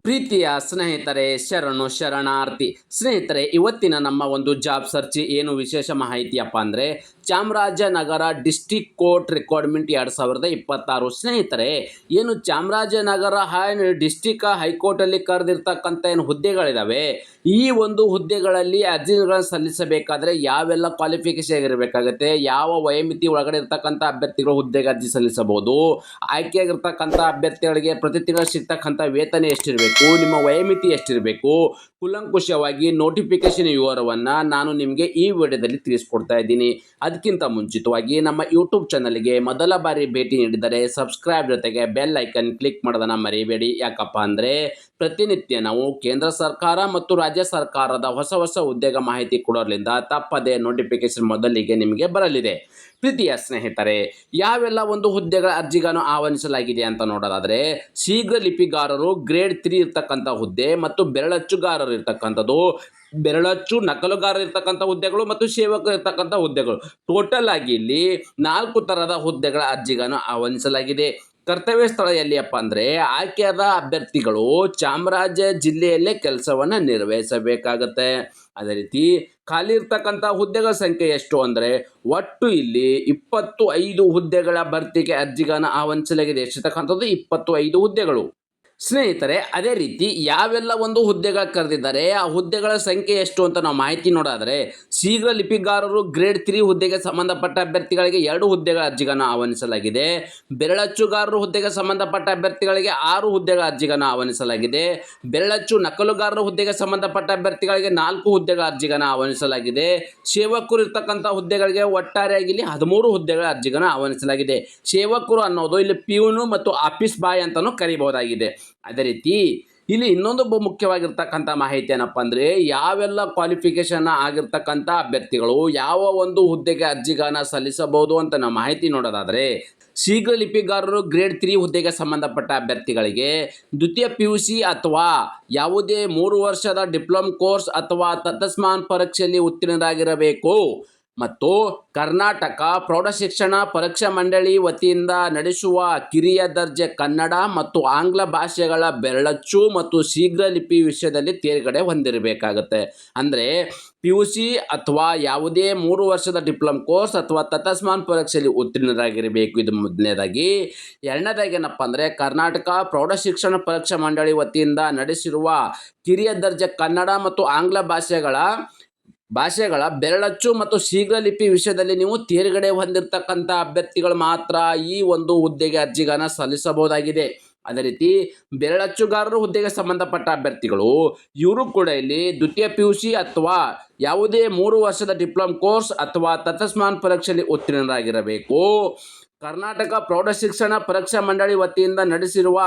ಪ್ರೀತಿಯ ಸ್ನೇಹಿತರೆ, ಶರಣು ಶರಣಾರ್ಥಿ. ಸ್ನೇಹಿತರೆ, ಇವತ್ತಿನ ನಮ್ಮ ಒಂದು ಜಾಬ್ ಸರ್ಚ್ ಏನು ವಿಶೇಷ ಮಾಹಿತಿಯಪ್ಪ ಅಂದರೆ ಚಾಮರಾಜನಗರ ಡಿಸ್ಟಿಕ್ ಕೋರ್ಟ್ ರಿಕ್ವೈರ್ಮೆಂಟ್ 2026. ಸ್ನೇಹಿತರೆ, ಏನು ಚಾಮರಾಜನಗರ ಡಿಸ್ಟಿಕ್ ಹೈಕೋರ್ಟಲ್ಲಿ ಕರೆದಿರ್ತಕ್ಕಂಥ ಏನು ಹುದ್ದೆಗಳಿದ್ದಾವೆ, ಈ ಒಂದು ಹುದ್ದೆಗಳಲ್ಲಿ ಅರ್ಜಿಗಳನ್ನು ಸಲ್ಲಿಸಬೇಕಾದ್ರೆ ಯಾವೆಲ್ಲ ಕ್ವಾಲಿಫಿಕೇಶನ್ ಇರಬೇಕಾಗುತ್ತೆ, ಯಾವ ವಯೋಮಿತಿ ಒಳಗಡೆ ಇರ್ತಕ್ಕಂಥ ಅಭ್ಯರ್ಥಿಗಳು ಹುದ್ದೆಗೆ ಅರ್ಜಿ ಸಲ್ಲಿಸಬಹುದು, ಆಯ್ಕೆಯಾಗಿರ್ತಕ್ಕಂಥ ಅಭ್ಯರ್ಥಿಗಳಿಗೆ ಪ್ರತಿ ತಿಂಗಳು ಸಿಗ್ತಕ್ಕಂಥ ವೇತನ ಎಷ್ಟಿರಬೇಕು, ನಿಮ್ಮ ವಯೋಮಿತಿ ಎಷ್ಟಿರಬೇಕು, ಕೂಲಂಕುಷವಾಗಿ ನೋಟಿಫಿಕೇಶನ್ ವಿವರವನ್ನು ನಾನು ನಿಮಗೆ ಈ ವಿಡಿಯೋದಲ್ಲಿ ತಿಳಿಸ್ಕೊಡ್ತಾ ಇದ್ದೀನಿ. ಅದಕ್ಕಿಂತ ಮುಂಚಿತವಾಗಿ ನಮ್ಮ ಯೂಟ್ಯೂಬ್ ಚಾನಲ್ಗೆ ಮೊದಲ ಬಾರಿ ಭೇಟಿ ನೀಡಿದರೆ ಸಬ್ಸ್ಕ್ರೈಬ್ ಜೊತೆಗೆ ಬೆಲ್ ಐಕನ್ ಕ್ಲಿಕ್ ಮಾಡೋದನ್ನು ಮರಿಬೇಡಿ. ಯಾಕಪ್ಪ ಅಂದರೆ ಪ್ರತಿನಿತ್ಯ ನಾವು ಕೇಂದ್ರ ಸರ್ಕಾರ ಮತ್ತು ರಾಜ್ಯ ಸರ್ಕಾರದ ಹೊಸ ಹೊಸ ಉದ್ಯೋಗ ಮಾಹಿತಿ ಕೊಡೋದ್ರಿಂದ ತಪ್ಪದೆ ನೋಟಿಫಿಕೇಶನ್ ಮೊದಲಿಗೆ ನಿಮಗೆ ಬರಲಿದೆ. ಪ್ರೀತಿಯ ಸ್ನೇಹಿತರೆ, ಯಾವೆಲ್ಲ ಒಂದು ಹುದ್ದೆಗಳ ಅರ್ಜಿಗಳನ್ನು ಆಹ್ವಾನಿಸಲಾಗಿದೆ ಅಂತ ನೋಡೋದಾದರೆ ಶೀಘ್ರ ಲಿಪಿಗಾರರು ಗ್ರೇಡ್ 3 ಇರ್ತಕ್ಕಂಥ ಹುದ್ದೆ ಮತ್ತು ಬೆರಳಚ್ಚುಗಾರರು ಇರ್ತಕ್ಕಂಥದ್ದು, ಬೆರಳಚ್ಚು ನಕಲುಗಾರರು ಇರ್ತಕ್ಕಂಥ ಹುದ್ದೆಗಳು ಮತ್ತು ಸೇವಕರು ಇರ್ತಕ್ಕಂಥ ಹುದ್ದೆಗಳು. ಟೋಟಲ್ ಆಗಿ ಇಲ್ಲಿ 4 ಥರದ ಹುದ್ದೆಗಳ ಅರ್ಜಿಗಳನ್ನು ಆಹ್ವಾನಿಸಲಾಗಿದೆ. ಕರ್ತವ್ಯ ಸ್ಥಳ ಎಲ್ಲಿಯಪ್ಪ ಅಂದರೆ ಆಯ್ಕೆಯಾದ ಅಭ್ಯರ್ಥಿಗಳು ಚಾಮರಾಜ ಜಿಲ್ಲೆಯಲ್ಲೇ ಕೆಲಸವನ್ನು ನಿರ್ವಹಿಸಬೇಕಾಗತ್ತೆ. ಅದೇ ರೀತಿ ಖಾಲಿ ಇರ್ತಕ್ಕಂಥ ಹುದ್ದೆಗಳ ಸಂಖ್ಯೆ ಎಷ್ಟು ಅಂದರೆ ಒಟ್ಟು ಇಲ್ಲಿ 25 ಹುದ್ದೆಗಳ ಭರ್ತಿಗೆ ಅರ್ಜಿಗಳನ್ನು ಆಹ್ವಾನಿಸಲಾಗಿದೆ. ಎಷ್ಟಿರ್ತಕ್ಕಂಥದ್ದು 25 ಹುದ್ದೆಗಳು. ಸ್ನೇಹಿತರೆ, ಅದೇ ರೀತಿ ಯಾವೆಲ್ಲ ಒಂದು ಹುದ್ದೆಗಳು ಕರೆದಿದ್ದಾರೆ, ಆ ಹುದ್ದೆಗಳ ಸಂಖ್ಯೆ ಎಷ್ಟು ಅಂತ ನಾವು ಮಾಹಿತಿ ನೋಡಾದರೆ ಶೀಘ್ರ ಲಿಪಿಗಾರರು ಗ್ರೇಡ್ 3 ಹುದ್ದೆಗೆ ಸಂಬಂಧಪಟ್ಟ ಅಭ್ಯರ್ಥಿಗಳಿಗೆ 2 ಹುದ್ದೆಗಳ ಅರ್ಜಿಗಳನ್ನು ಆಹ್ವಾನಿಸಲಾಗಿದೆ. ಬೆರಳಚ್ಚುಗಾರರು ಹುದ್ದೆಗೆ ಸಂಬಂಧಪಟ್ಟ ಅಭ್ಯರ್ಥಿಗಳಿಗೆ 6 ಹುದ್ದೆಗಳ ಅರ್ಜಿಗಳನ್ನು ಆಹ್ವಾನಿಸಲಾಗಿದೆ. ಬೆರಳಚ್ಚು ನಕಲುಗಾರರು ಹುದ್ದೆಗೆ ಸಂಬಂಧಪಟ್ಟ ಅಭ್ಯರ್ಥಿಗಳಿಗೆ 4 ಹುದ್ದೆಗಳ ಅರ್ಜಿಗಳನ್ನು ಆಹ್ವಾನಿಸಲಾಗಿದೆ. ಸೇವಕರು ಇರ್ತಕ್ಕಂಥ ಹುದ್ದೆಗಳಿಗೆ ಒಟ್ಟಾರೆಯಾಗಿ ಇಲ್ಲಿ 13 ಹುದ್ದೆಗಳ ಅರ್ಜಿಗಳನ್ನು ಆಹ್ವಾನಿಸಲಾಗಿದೆ. ಸೇವಕರು ಅನ್ನೋದು ಇಲ್ಲಿ ಪ್ಯೂನು ಮತ್ತು ಆಫೀಸ್ ಬಾಯ್ ಅಂತಲೂ ಕರೀಬಹುದಾಗಿದೆ. ಅದೇ ರೀತಿ ಇಲ್ಲಿ ಇನ್ನೊಂದು ಮುಖ್ಯವಾಗಿರ್ತಕ್ಕಂಥ ಮಾಹಿತಿ ಏನಪ್ಪ ಅಂದರೆ ಯಾವೆಲ್ಲ ಕ್ವಾಲಿಫಿಕೇಷನ್ ಆಗಿರ್ತಕ್ಕಂಥ ಅಭ್ಯರ್ಥಿಗಳು ಯಾವ ಒಂದು ಹುದ್ದೆಗೆ ಅರ್ಜಿಗಳನ್ನು ಸಲ್ಲಿಸಬಹುದು ಅಂತ ನಾವು ಮಾಹಿತಿ ನೋಡೋದಾದರೆ ಶೀಘ್ರ ಲಿಪಿಗಾರರು ಗ್ರೇಡ್ 3 ಹುದ್ದೆಗೆ ಸಂಬಂಧಪಟ್ಟ ಅಭ್ಯರ್ಥಿಗಳಿಗೆ ದ್ವಿತೀಯ PUC ಅಥವಾ ಯಾವುದೇ 3 ವರ್ಷದ ಡಿಪ್ಲೊಮ್ ಕೋರ್ಸ್ ಅಥವಾ ತತ್ಸಮಾನ ಪರೀಕ್ಷೆಯಲ್ಲಿ ಉತ್ತೀರ್ಣರಾಗಿರಬೇಕು ಮತ್ತು ಕರ್ನಾಟಕ ಪ್ರೌಢಶಿಕ್ಷಣ ಪರೀಕ್ಷಾ ಮಂಡಳಿ ವತಿಯಿಂದ ನಡೆಸುವ ಕಿರಿಯ ದರ್ಜೆ ಕನ್ನಡ ಮತ್ತು ಆಂಗ್ಲ ಭಾಷೆಗಳ ಬೆರಳಚ್ಚು ಮತ್ತು ಶೀಘ್ರ ಲಿಪಿ ವಿಷಯದಲ್ಲಿ ತೇರ್ಗಡೆ ಹೊಂದಿರಬೇಕಾಗುತ್ತೆ. ಅಂದರೆ PUC ಅಥವಾ ಯಾವುದೇ 3 ವರ್ಷದ ಡಿಪ್ಲೊಮ್ ಕೋರ್ಸ್ ಅಥವಾ ತತ್ಸಮಾನ ಪರೀಕ್ಷೆಯಲ್ಲಿ ಉತ್ತೀರ್ಣರಾಗಿರಬೇಕು. ಇದು ಮೊದಲನೇದಾಗಿ. ಎರಡನೇದಾಗಿ ಏನಪ್ಪ ಅಂದರೆ ಕರ್ನಾಟಕ ಪ್ರೌಢಶಿಕ್ಷಣ ಪರೀಕ್ಷಾ ಮಂಡಳಿ ವತಿಯಿಂದ ನಡೆಸಿರುವ ಕಿರಿಯ ದರ್ಜೆ ಕನ್ನಡ ಮತ್ತು ಆಂಗ್ಲ ಭಾಷೆಗಳ ಬೆರಳಚ್ಚು ಮತ್ತು ಶೀಘ್ರ ಲಿಪಿ ವಿಷಯದಲ್ಲಿ ನೀವು ತೇರ್ಗಡೆ ಹೊಂದಿರತಕ್ಕಂಥ ಅಭ್ಯರ್ಥಿಗಳು ಮಾತ್ರ ಈ ಒಂದು ಹುದ್ದೆಗೆ ಅರ್ಜಿಗಳನ್ನು ಸಲ್ಲಿಸಬಹುದಾಗಿದೆ. ಅದೇ ರೀತಿ ಬೆರಳಚ್ಚುಗಾರರು ಹುದ್ದೆಗೆ ಸಂಬಂಧಪಟ್ಟ ಅಭ್ಯರ್ಥಿಗಳು ಇವರು ಕೂಡ ಇಲ್ಲಿ ದ್ವಿತೀಯ PUC ಅಥವಾ ಯಾವುದೇ 3 ವರ್ಷದ ಡಿಪ್ಲೊಮ್ ಕೋರ್ಸ್ ಅಥವಾ ತತ್ಸಮಾನ ಪರೀಕ್ಷೆಯಲ್ಲಿ ಉತ್ತೀರ್ಣರಾಗಿರಬೇಕು. ಕರ್ನಾಟಕ ಪ್ರೌಢಶಿಕ್ಷಣ ಪರೀಕ್ಷಾ ಮಂಡಳಿ ವತಿಯಿಂದ ನಡೆಸಿರುವ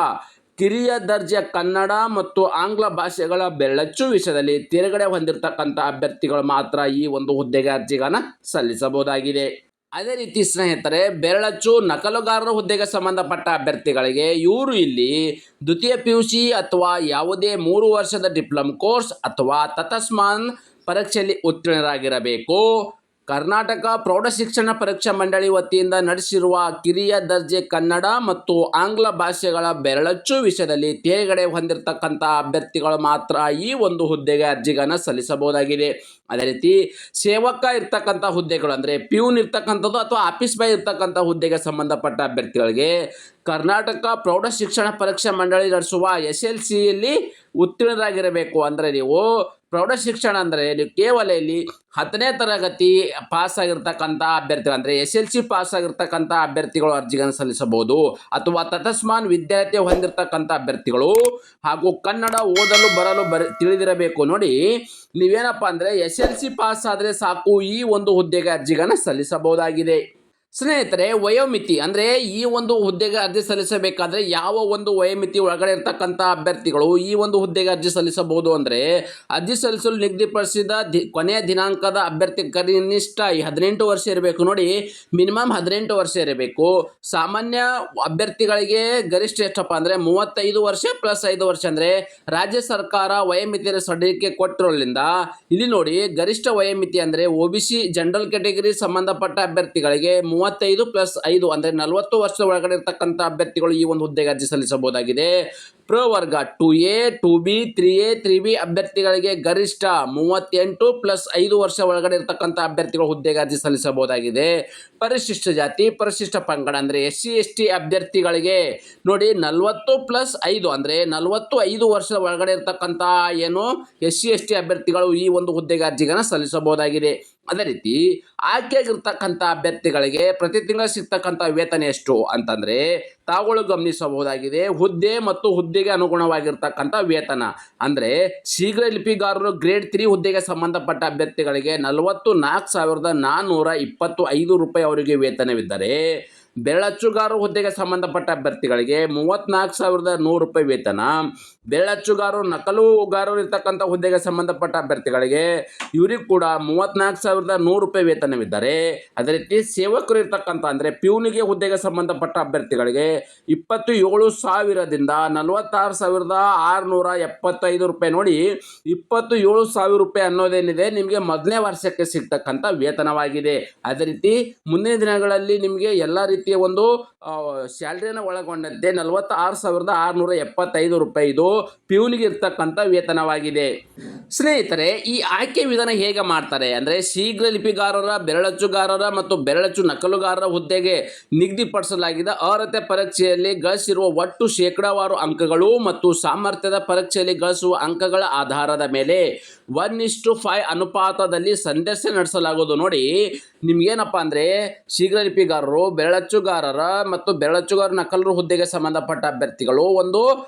ಕಿರಿಯ ದರ್ಜೆ ಕನ್ನಡ ಮತ್ತು ಆಂಗ್ಲ ಭಾಷೆಗಳ ಬೆರಳಚ್ಚು ವಿಷಯದಲ್ಲಿ ತೇರ್ಗಡೆ ಹೊಂದಿರತಕ್ಕಂಥ ಅಭ್ಯರ್ಥಿಗಳು ಮಾತ್ರ ಈ ಒಂದು ಹುದ್ದೆಗೆ ಅರ್ಜಿಗಳನ್ನು ಸಲ್ಲಿಸಬಹುದಾಗಿದೆ. ಅದೇ ರೀತಿ ಸ್ನೇಹಿತರೆ, ಬೆರಳಚ್ಚು ನಕಲುಗಾರರ ಹುದ್ದೆಗೆ ಸಂಬಂಧಪಟ್ಟ ಅಭ್ಯರ್ಥಿಗಳಿಗೆ ಇವರು ಇಲ್ಲಿ ದ್ವಿತೀಯ PUC ಅಥವಾ ಯಾವುದೇ 3 ವರ್ಷದ ಡಿಪ್ಲೊಮ್ ಕೋರ್ಸ್ ಅಥವಾ ತತ್ಸಮಾನ ಪರೀಕ್ಷೆಯಲ್ಲಿ ಉತ್ತೀರ್ಣರಾಗಿರಬೇಕು. ಕರ್ನಾಟಕ ಪ್ರೌಢಶಿಕ್ಷಣ ಪರೀಕ್ಷಾ ಮಂಡಳಿ ವತಿಯಿಂದ ನಡೆಸಿರುವ ಕಿರಿಯ ದರ್ಜೆ ಕನ್ನಡ ಮತ್ತು ಆಂಗ್ಲ ಭಾಷೆಗಳ ಬೆರಳಚ್ಚು ವಿಷಯದಲ್ಲಿ ತೇರ್ಗಡೆ ಹೊಂದಿರತಕ್ಕಂಥ ಅಭ್ಯರ್ಥಿಗಳು ಮಾತ್ರ ಈ ಒಂದು ಹುದ್ದೆಗೆ ಅರ್ಜಿಗಳನ್ನು ಸಲ್ಲಿಸಬಹುದಾಗಿದೆ. ಅದೇ ರೀತಿ ಸೇವಕ ಇರ್ತಕ್ಕಂಥ ಹುದ್ದೆಗಳು ಅಂದರೆ ಪ್ಯೂನ್ ಇರ್ತಕ್ಕಂಥದ್ದು ಅಥವಾ ಆಫೀಸ್ ಬಾಯ್ ಇರ್ತಕ್ಕಂಥ ಹುದ್ದೆಗೆ ಸಂಬಂಧಪಟ್ಟ ಅಭ್ಯರ್ಥಿಗಳಿಗೆ ಕರ್ನಾಟಕ ಪ್ರೌಢಶಿಕ್ಷಣ ಪರೀಕ್ಷಾ ಮಂಡಳಿ ನಡೆಸುವ SLCಯಲ್ಲಿ ಉತ್ತೀರ್ಣರಾಗಿರಬೇಕು. ಅಂದರೆ ನೀವು ಪ್ರೌಢಶಿಕ್ಷಣ ಅಂದರೆ ನೀವು ಕೇವಲ ಇಲ್ಲಿ 10ನೇ ತರಗತಿ ಪಾಸ್ ಆಗಿರ್ತಕ್ಕಂಥ ಅಭ್ಯರ್ಥಿಗಳು ಅಂದರೆ SLC ಪಾಸ್ ಆಗಿರ್ತಕ್ಕಂಥ ಅಭ್ಯರ್ಥಿಗಳು ಅರ್ಜಿಗಳನ್ನು ಸಲ್ಲಿಸಬಹುದು. ಅಥವಾ ತತ್ಸಮಾನ ವಿದ್ಯಾರ್ಥಿ ಹೊಂದಿರತಕ್ಕಂಥ ಅಭ್ಯರ್ಥಿಗಳು ಹಾಗೂ ಕನ್ನಡ ಓದಲು ಬರಲು ತಿಳಿದಿರಬೇಕು. ನೋಡಿ, ನೀವೇನಪ್ಪ ಅಂದರೆ SLC ಪಾಸ್ ಆದರೆ ಸಾಕು, ಈ ಒಂದು ಹುದ್ದೆಗೆ ಅರ್ಜಿಗಳನ್ನು ಸಲ್ಲಿಸಬಹುದಾಗಿದೆ. ಸ್ನೇಹಿತರೆ, ವಯೋಮಿತಿ ಅಂದರೆ ಈ ಒಂದು ಹುದ್ದೆಗೆ ಅರ್ಜಿ ಸಲ್ಲಿಸಬೇಕಾದ್ರೆ ಯಾವ ಒಂದು ವಯೋಮಿತಿ ಒಳಗಡೆ ಇರ್ತಕ್ಕಂಥ ಅಭ್ಯರ್ಥಿಗಳು ಈ ಒಂದು ಹುದ್ದೆಗೆ ಅರ್ಜಿ ಸಲ್ಲಿಸಬಹುದು ಅಂದರೆ ಅರ್ಜಿ ಸಲ್ಲಿಸಲು ನಿಗದಿಪಡಿಸಿದ ಕೊನೆಯ ದಿನಾಂಕದ ಅಭ್ಯರ್ಥಿ ಕನಿಷ್ಠ 18 ವರ್ಷ ಇರಬೇಕು. ನೋಡಿ, ಮಿನಿಮಮ್ 18 ವರ್ಷ ಇರಬೇಕು. ಸಾಮಾನ್ಯ ಅಭ್ಯರ್ಥಿಗಳಿಗೆ ಗರಿಷ್ಠ ಎಷ್ಟಪ್ಪ ಅಂದರೆ 35 ವರ್ಷ ಪ್ಲಸ್ 5 ವರ್ಷ ಅಂದರೆ ರಾಜ್ಯ ಸರ್ಕಾರ ವಯೋಮಿತಿಯ ಸಡಿಲಿಕೆ ಕೊಟ್ಟಿರೋದ್ರಿಂದ ಇಲ್ಲಿ ನೋಡಿ ಗರಿಷ್ಠ ವಯೋಮಿತಿ ಅಂದರೆ OBC ಜನರಲ್ ಕ್ಯಾಟಗರಿ ಸಂಬಂಧಪಟ್ಟ ಅಭ್ಯರ್ಥಿಗಳಿಗೆ 35+5 ಅಂದರೆ 40 ವರ್ಷದ ಒಳಗಡೆ ಇರತಕ್ಕಂಥ ಅಭ್ಯರ್ಥಿಗಳು ಈ ಒಂದು ಹುದ್ದೆಗೆ ಅರ್ಜಿ ಸಲ್ಲಿಸಬಹುದಾಗಿದೆ. ಪ್ರವರ್ಗ 2A 2B 3A 3B ಅಭ್ಯರ್ಥಿಗಳಿಗೆ ಗರಿಷ್ಠ 38+5 ವರ್ಷ ಒಳಗಡೆ ಇರತಕ್ಕಂಥ ಅಭ್ಯರ್ಥಿಗಳು ಹುದ್ದೆಗೆ ಅರ್ಜಿ ಸಲ್ಲಿಸಬಹುದಾಗಿದೆ. ಪರಿಶಿಷ್ಟ ಜಾತಿ ಪರಿಶಿಷ್ಟ ಪಂಗಡ ಅಂದರೆ SC ST ಅಭ್ಯರ್ಥಿಗಳಿಗೆ ನೋಡಿ 40+5 ಅಂದರೆ 45 ವರ್ಷದ ಒಳಗಡೆ ಇರತಕ್ಕಂಥ ಏನು SC ST ಅಭ್ಯರ್ಥಿಗಳು ಈ ಒಂದು ಹುದ್ದೆಗೆ ಅರ್ಜಿಗಳನ್ನು ಸಲ್ಲಿಸಬಹುದಾಗಿದೆ. ಅದೇ ರೀತಿ ಆಯ್ಕೆಯಾಗಿರ್ತಕ್ಕಂಥ ಅಭ್ಯರ್ಥಿಗಳಿಗೆ ಪ್ರತಿ ತಿಂಗಳು ಸಿಗ್ತಕ್ಕಂಥ ವೇತನ ಎಷ್ಟು ಅಂತಂದರೆ ತಾವುಗಳು ಗಮನಿಸಬಹುದಾಗಿದೆ. ಹುದ್ದೆ ಮತ್ತು ಹುದ್ದೆಗೆ ಅನುಗುಣವಾಗಿರ್ತಕ್ಕಂಥ ವೇತನ ಅಂದರೆ ಶೀಘ್ರ ಲಿಪಿಗಾರರು ಗ್ರೇಡ್ 3 ಹುದ್ದೆಗೆ ಸಂಬಂಧಪಟ್ಟ ಅಭ್ಯರ್ಥಿಗಳಿಗೆ 44,425 ರೂಪಾಯಿ ಅವರಿಗೆ ವೇತನವಿದ್ದರೆ, ಬೆರಳಚ್ಚುಗಾರ ಹುದ್ದೆಗೆ ಸಂಬಂಧಪಟ್ಟ ಅಭ್ಯರ್ಥಿಗಳಿಗೆ 34,100 ರೂಪಾಯಿ ವೇತನ. ಬೆರಳಚ್ಚುಗಾರರು ನಕಲುಗಾರರು ಇರ್ತಕ್ಕಂಥ ಹುದ್ದೆಗೆ ಸಂಬಂಧಪಟ್ಟ ಅಭ್ಯರ್ಥಿಗಳಿಗೆ ಇವರಿಗೆ ಕೂಡ 34,100 ರೂಪಾಯಿ ವೇತನವಿದ್ದರೆ, ಅದೇ ರೀತಿ ಸೇವಕರು ಇರ್ತಕ್ಕಂಥ ಅಂದರೆ ಪ್ಯೂನಿಗೆ ಹುದ್ದೆಗೆ ಸಂಬಂಧಪಟ್ಟ ಅಭ್ಯರ್ಥಿಗಳಿಗೆ 27,000ದಿಂದ 46,675 ರೂಪಾಯಿ. ನೋಡಿ 27,000 ರೂಪಾಯಿ ಅನ್ನೋದೇನಿದೆ ನಿಮಗೆ ಮೊದಲನೇ ವರ್ಷಕ್ಕೆ ಸಿಗ್ತಕ್ಕಂಥ ವೇತನವಾಗಿದೆ. ಅದೇ ರೀತಿ ಮುಂದಿನ ದಿನಗಳಲ್ಲಿ ನಿಮಗೆ ಎಲ್ಲ ರೀತಿಯ ಒಂದು ಸ್ಯಾಲರಿಯನ್ನು ಒಳಗೊಂಡಂತೆ 46,675 ರೂಪಾಯಿ ಇದು ಪ್ಯೂನಿಗೆ ಇರ್ತಕ್ಕಂಥ ವೇತನವಾಗಿದೆ. ಸ್ನೇಹಿತರೆ, ಈ ಆಯ್ಕೆ ವಿಧಾನ ಹೇಗೆ ಮಾಡ್ತಾರೆ ಅಂದರೆ ಶೀಘ್ರ ಲಿಪಿಗಾರರ, ಬೆರಳಚ್ಚುಗಾರರ ಮತ್ತು ಬೆರಳಚ್ಚು ನಕಲುಗಾರರ ಹುದ್ದೆಗೆ ನಿಗದಿಪಡಿಸಲಾಗಿದ್ದ ಅರ್ಹತೆ ಪರೀಕ್ಷೆಯಲ್ಲಿ ಗಳಿಸಿರುವ ಒಟ್ಟು ಶೇಕಡಾವಾರು ಅಂಕಗಳು ಮತ್ತು ಸಾಮರ್ಥ್ಯದ ಪರೀಕ್ಷೆಯಲ್ಲಿ ಗಳಿಸುವ ಅಂಕಗಳ ಆಧಾರದ ಮೇಲೆ 1:5 ಅನುಪಾತದಲ್ಲಿ ಸಂದರ್ಶನ ನಡೆಸಲಾಗುವುದು. ನೋಡಿ ನಿಮ್ಗೇನಪ್ಪ ಅಂದರೆ ಶೀಘ್ರ ಲಿಪಿಗಾರರು, ಬೆರಳಚ್ಚುಗಾರರ ಮತ್ತು ಬೆರಳಚ್ಚುಗಾರ ನಕಲರು ಹುದ್ದೆಗೆ ಸಂಬಂಧಪಟ್ಟ ಅಭ್ಯರ್ಥಿಗಳು ಒಂದು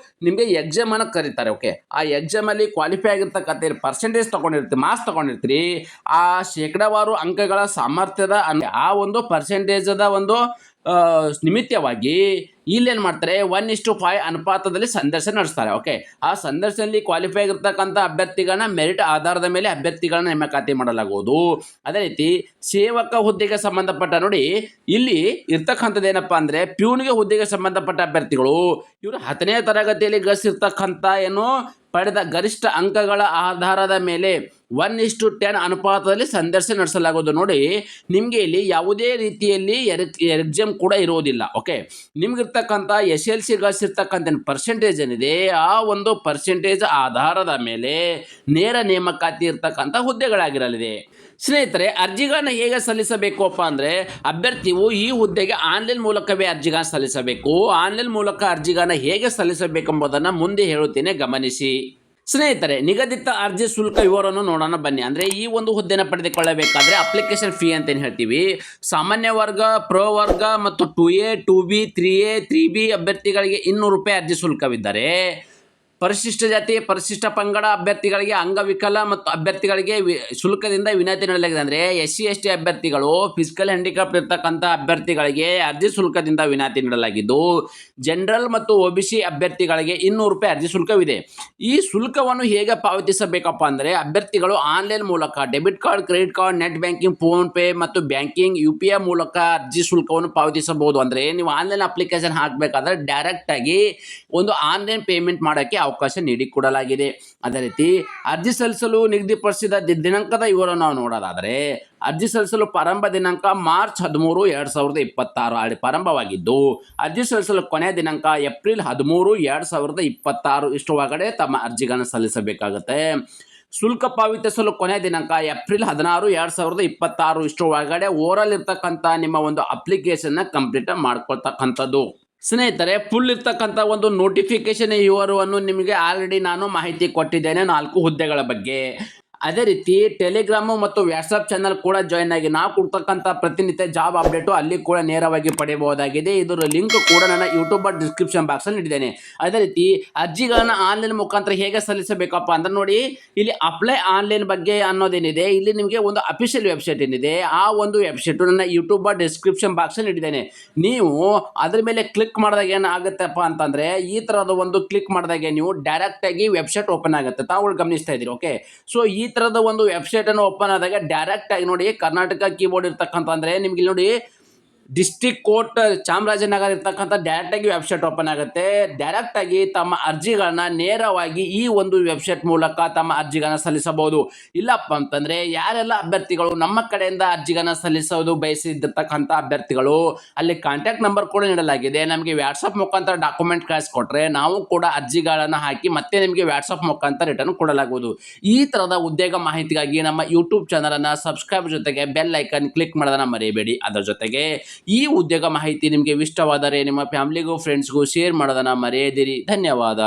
ನಿಮಗೆ ಎಕ್ಸಾಮನ್ನು ಕರೀತಾರೆ. ಓಕೆ, ಆ ಎಕ್ಸಾಮಲ್ಲಿ ಕ್ವಾಲಿಫೈ ಆಗಿರ್ತಕ್ಕಂಥ ಪರ್ಸೆಂಟೇಜ್ ತೊಗೊಂಡಿರ್ತೀರಿ, ಮಾರ್ಕ್ಸ್ ತೊಗೊಂಡಿರ್ತೀರಿ, ಆ ಶೇಕಡಾವಾರು ಅಂಕಗಳ ಸಾಮರ್ಥ್ಯದ ಆ ಒಂದು ಪರ್ಸೆಂಟೇಜದ ಒಂದು ನಿಮಿತ್ತವಾಗಿ ಇಲ್ಲೇನು ಮಾಡ್ತಾರೆ 1:5 ಅನುಪಾತದಲ್ಲಿ ಸಂದರ್ಶನ ನಡೆಸ್ತಾರೆ. ಓಕೆ, ಆ ಸಂದರ್ಶನದಲ್ಲಿ ಕ್ವಾಲಿಫೈ ಆಗಿರ್ತಕ್ಕಂಥ ಅಭ್ಯರ್ಥಿಗಳನ್ನ ಮೆರಿಟ್ ಆಧಾರದ ಮೇಲೆ ಅಭ್ಯರ್ಥಿಗಳನ್ನ ನೇಮಕಾತಿ ಮಾಡಲಾಗುವುದು. ಅದೇ ರೀತಿ ಸೇವಕ ಹುದ್ದೆಗೆ ಸಂಬಂಧಪಟ್ಟ ನೋಡಿ ಇಲ್ಲಿ ಇರ್ತಕ್ಕಂಥದ್ದು ಏನಪ್ಪ ಅಂದರೆ ಪ್ಯೂನ್ಗೆ ಹುದ್ದೆಗೆ ಸಂಬಂಧಪಟ್ಟ ಅಭ್ಯರ್ಥಿಗಳು ಇವರು 10ನೇ ತರಗತಿಯಲ್ಲಿ ಗಳಿಸಿರ್ತಕ್ಕಂಥ ಏನು ಪಡೆದ ಗರಿಷ್ಠ ಅಂಕಗಳ ಆಧಾರದ ಮೇಲೆ 1:10 ಅನುಪಾತದಲ್ಲಿ ಸಂದರ್ಶನ ನಡೆಸಲಾಗುವುದು. ನೋಡಿ ನಿಮಗೆ ಇಲ್ಲಿ ಯಾವುದೇ ರೀತಿಯಲ್ಲಿ ಎಕ್ಸಾಮ್ ಕೂಡ ಇರೋದಿಲ್ಲ. ಓಕೆ, ನಿಮ್ಗಿರ್ತಕ್ಕಂಥ SLC ಗಳಿಸಿರ್ತಕ್ಕಂಥ ಪರ್ಸೆಂಟೇಜ್ ಏನಿದೆ ಆ ಒಂದು ಪರ್ಸೆಂಟೇಜ್ ಆಧಾರದ ಮೇಲೆ ನೇರ ನೇಮಕಾತಿ ಇರ್ತಕ್ಕಂಥ ಹುದ್ದೆಗಳಾಗಿರಲಿದೆ. ಸ್ನೇಹಿತರೆ, ಅರ್ಜಿಗಳನ್ನ ಹೇಗೆ ಸಲ್ಲಿಸಬೇಕಪ್ಪ ಅಂದರೆ ಅಭ್ಯರ್ಥಿಯು ಈ ಹುದ್ದೆಗೆ ಆನ್ಲೈನ್ ಮೂಲಕವೇ ಅರ್ಜಿಗಳನ್ನ ಸಲ್ಲಿಸಬೇಕು. ಆನ್ಲೈನ್ ಮೂಲಕ ಅರ್ಜಿಗಳನ್ನ ಹೇಗೆ ಸಲ್ಲಿಸಬೇಕೆಂಬುದನ್ನು ಮುಂದೆ ಹೇಳುತ್ತೇನೆ, ಗಮನಿಸಿ. ಸ್ನೇಹಿತರೆ, ನಿಗದಿತ ಅರ್ಜಿ ಶುಲ್ಕ ವಿವರವನ್ನು ನೋಡೋಣ ಬನ್ನಿ. ಅಂದರೆ ಈ ಒಂದು ಹುದ್ದೆನ ಪಡೆದುಕೊಳ್ಳಬೇಕಾದ್ರೆ ಅಪ್ಲಿಕೇಶನ್ ಫೀ ಅಂತ ಏನು ಹೇಳ್ತೀವಿ, ಸಾಮಾನ್ಯ ವರ್ಗ, ಪ್ರವರ್ಗ ಮತ್ತು 2A 2B 3A 3B ಅಭ್ಯರ್ಥಿಗಳಿಗೆ 200 ರೂಪಾಯಿ ಅರ್ಜಿ ಶುಲ್ಕವಿದ್ದರೆ, ಪರಿಶಿಷ್ಟ ಜಾತಿ ಪರಿಶಿಷ್ಟ ಪಂಗಡ ಅಭ್ಯರ್ಥಿಗಳಿಗೆ, ಅಂಗವಿಕಲ ಮತ್ತು ಅಭ್ಯರ್ಥಿಗಳಿಗೆ ಶುಲ್ಕದಿಂದ ವಿನಾಯಿತಿ ನೀಡಲಾಗಿದೆ. ಅಂದರೆ SC ST ಅಭ್ಯರ್ಥಿಗಳು, ಫಿಸಿಕಲ್ ಹ್ಯಾಂಡಿಕ್ಯಾಪ್ ಇರ್ತಕ್ಕಂಥ ಅಭ್ಯರ್ಥಿಗಳಿಗೆ ಅರ್ಜಿ ಶುಲ್ಕದಿಂದ ವಿನಾಯಿತಿ ನೀಡಲಾಗಿದ್ದು, ಜನರಲ್ ಮತ್ತು OBC ಅಭ್ಯರ್ಥಿಗಳಿಗೆ 200 ರೂಪಾಯಿ ಅರ್ಜಿ ಶುಲ್ಕವಿದೆ. ಈ ಶುಲ್ಕವನ್ನು ಹೇಗೆ ಪಾವತಿಸಬೇಕಪ್ಪ ಅಂದರೆ ಅಭ್ಯರ್ಥಿಗಳು ಆನ್ಲೈನ್ ಮೂಲಕ debit card, credit card, net banking, phone pay ಮತ್ತು ಬ್ಯಾಂಕಿಂಗ್ UPI ಮೂಲಕ ಅರ್ಜಿ ಶುಲ್ಕವನ್ನು ಪಾವತಿಸಬಹುದು. ಅಂದರೆ ನೀವು ಆನ್ಲೈನ್ ಅಪ್ಲಿಕೇಶನ್ ಹಾಕಬೇಕಾದ್ರೆ ಡೈರೆಕ್ಟಾಗಿ ಒಂದು ಆನ್ಲೈನ್ ಪೇಮೆಂಟ್ ಮಾಡೋಕ್ಕೆ ಅವಕಾಶ ನೀಡಿಕೊಡಲಾಗಿದೆ. ಅದೇ ರೀತಿ ಅರ್ಜಿ ಸಲ್ಲಿಸಲು ನಿಗದಿಪಡಿಸಿದ ದಿನಾಂಕದ ವಿವರವನ್ನು ನಾವು ನೋಡೋದಾದರೆ ಅರ್ಜಿ ಸಲ್ಲಿಸಲು ಪ್ರಾರಂಭ ದಿನಾಂಕ ಮಾರ್ಚ್ 13, 2026 ಪ್ರಾರಂಭವಾಗಿದ್ದು, ಅರ್ಜಿ ಸಲ್ಲಿಸಲು ಕೊನೆಯ ದಿನಾಂಕ ಏಪ್ರಿಲ್ 13, 2026 ಇಷ್ಟು ಒಳಗಡೆ ತಮ್ಮ ಅರ್ಜಿಗಳನ್ನು ಸಲ್ಲಿಸಬೇಕಾಗುತ್ತೆ. ಶುಲ್ಕ ಪಾವತಿಸಲು ಕೊನೆಯ ದಿನಾಂಕ ಏಪ್ರಿಲ್ 16, 2026 ಇಷ್ಟು ಒಳಗಡೆ ಓರಲ್ ಇರ್ತಕ್ಕಂಥ ನಿಮ್ಮ ಒಂದು ಅಪ್ಲಿಕೇಶನ್ನ ಕಂಪ್ಲೀಟ್ ಮಾಡ್ಕೊಳ್ತಕ್ಕಂಥದ್ದು. ಸ್ನೇಹಿತರೆ, ಫುಲ್ ಇರ್ತಕ್ಕಂಥ ಒಂದು ನೋಟಿಫಿಕೇಶನ್ ವಿವರವನ್ನು ನಿಮಗೆ ಆಲ್ರೆಡಿ ನಾನು ಮಾಹಿತಿ ಕೊಟ್ಟಿದ್ದೇನೆ 4 ಹುದ್ದೆಗಳ ಬಗ್ಗೆ. ಅದೇ ರೀತಿ ಟೆಲಿಗ್ರಾಮು ಮತ್ತು ವಾಟ್ಸಪ್ ಚಾನಲ್ ಕೂಡ ಜಾಯ್ನ್ ಆಗಿ ನಾವು ಕೊಡ್ತಕ್ಕಂಥ ಪ್ರತಿನಿತ್ಯ ಜಾಬ್ ಅಪ್ಡೇಟು ಅಲ್ಲಿ ಕೂಡ ನೇರವಾಗಿ ಪಡೆಯಬಹುದಾಗಿದೆ. ಇದರ ಲಿಂಕ್ ಕೂಡ ನನ್ನ ಯೂಟ್ಯೂಬ್ ಡಿಸ್ಕ್ರಿಪ್ಷನ್ ಬಾಕ್ಸಲ್ಲಿ ನೀಡಿದ್ದೇನೆ. ಅದೇ ರೀತಿ ಅರ್ಜಿಗಳನ್ನು ಆನ್ಲೈನ್ ಮುಖಾಂತರ ಹೇಗೆ ಸಲ್ಲಿಸಬೇಕಪ್ಪ ಅಂದ್ರೆ ನೋಡಿ ಇಲ್ಲಿ ಅಪ್ಲೈ ಆನ್ಲೈನ್ ಬಗ್ಗೆ ಅನ್ನೋದೇನಿದೆ, ಇಲ್ಲಿ ನಿಮಗೆ ಒಂದು ಅಫಿಷಿಯಲ್ ವೆಬ್ಸೈಟ್ ಏನಿದೆ ಆ ಒಂದು ವೆಬ್ಸೈಟು ನನ್ನ ಯೂಟ್ಯೂಬ್ ಡಿಸ್ಕ್ರಿಪ್ಷನ್ ಬಾಕ್ಸಲ್ಲಿ ನೀಡಿದ್ದೇನೆ. ನೀವು ಅದ್ರ ಮೇಲೆ ಕ್ಲಿಕ್ ಮಾಡಿದಾಗ ಏನಾಗುತ್ತಪ್ಪ ಅಂತಂದರೆ ಈ ಥರದ ಒಂದು ಕ್ಲಿಕ್ ಮಾಡಿದಾಗೆ ನೀವು ಡೈರೆಕ್ಟಾಗಿ ವೆಬ್ಸೈಟ್ ಓಪನ್ ಆಗುತ್ತೆ. ತಾವುಗಳು ಗಮನಿಸ್ತಾ ಇದ್ದೀರಿ. ಓಕೆ, ಸೊ ಈ ಥರದ ಒಂದು ವೆಬ್ಸೈಟನ್ನು ಓಪನ್ ಆದಾಗ ಡೈರೆಕ್ಟಾಗಿ ನೋಡಿ ಕರ್ನಾಟಕ ಕೀಬೋರ್ಡ್ ಇರ್ತಕ್ಕಂಥ ಅಂದರೆ ನಿಮ್ಗೆ ಇಲ್ಲಿ ನೋಡಿ ಡಿಸ್ಟಿಕ್ ಕೋರ್ಟ್ ಚಾಮರಾಜನಗರ ಇರ್ತಕ್ಕಂಥ ಡೈರೆಕ್ಟಾಗಿ ವೆಬ್ಸೈಟ್ ಓಪನ್ ಆಗುತ್ತೆ. ಡೈರೆಕ್ಟಾಗಿ ತಮ್ಮ ಅರ್ಜಿಗಳನ್ನ ನೇರವಾಗಿ ಈ ಒಂದು ವೆಬ್ಸೈಟ್ ಮೂಲಕ ತಮ್ಮ ಅರ್ಜಿಗಳನ್ನ ಸಲ್ಲಿಸಬಹುದು. ಇಲ್ಲಪ್ಪ ಅಂತಂದರೆ ಯಾರೆಲ್ಲ ಅಭ್ಯರ್ಥಿಗಳು ನಮ್ಮ ಕಡೆಯಿಂದ ಅರ್ಜಿಗಳನ್ನ ಸಲ್ಲಿಸೋದು ಬಯಸಿರ್ತಕ್ಕಂಥ ಅಭ್ಯರ್ಥಿಗಳು ಅಲ್ಲಿ ಕಾಂಟ್ಯಾಕ್ಟ್ ನಂಬರ್ ಕೂಡ ನೀಡಲಾಗಿದೆ. ನಮಗೆ ವಾಟ್ಸಪ್ ಮುಖಾಂತರ ಡಾಕ್ಯುಮೆಂಟ್ ಕಳಿಸ್ಕೊಟ್ರೆ ನಾವು ಕೂಡ ಅರ್ಜಿಗಳನ್ನು ಹಾಕಿ ಮತ್ತೆ ನಿಮಗೆ ವಾಟ್ಸಪ್ ಮುಖಾಂತರ ರಿಟರ್ನ್ ಕೊಡಲಾಗುವುದು. ಈ ಥರದ ಉದ್ಯೋಗ ಮಾಹಿತಿಗಾಗಿ ನಮ್ಮ ಯೂಟ್ಯೂಬ್ ಚಾನಲನ್ನು ಸಬ್ಸ್ಕ್ರೈಬ್ ಜೊತೆಗೆ ಬೆಲ್ ಐಕನ್ ಕ್ಲಿಕ್ ಮಾಡೋದನ್ನು ಮರೆಯಬೇಡಿ. ಅದರ ಜೊತೆಗೆ ಈ ಉದ್ಯೋಗ ಮಾಹಿತಿ ನಿಮಗೆ ಇಷ್ಟವಾದರೆ ನಿಮ್ಮ ಫ್ಯಾಮಿಲಿಗೂ ಫ್ರೆಂಡ್ಸ್ಗೂ ಶೇರ್ ಮಾಡೋದನ್ನು ಮರೆಯದಿರಿ. ಧನ್ಯವಾದ.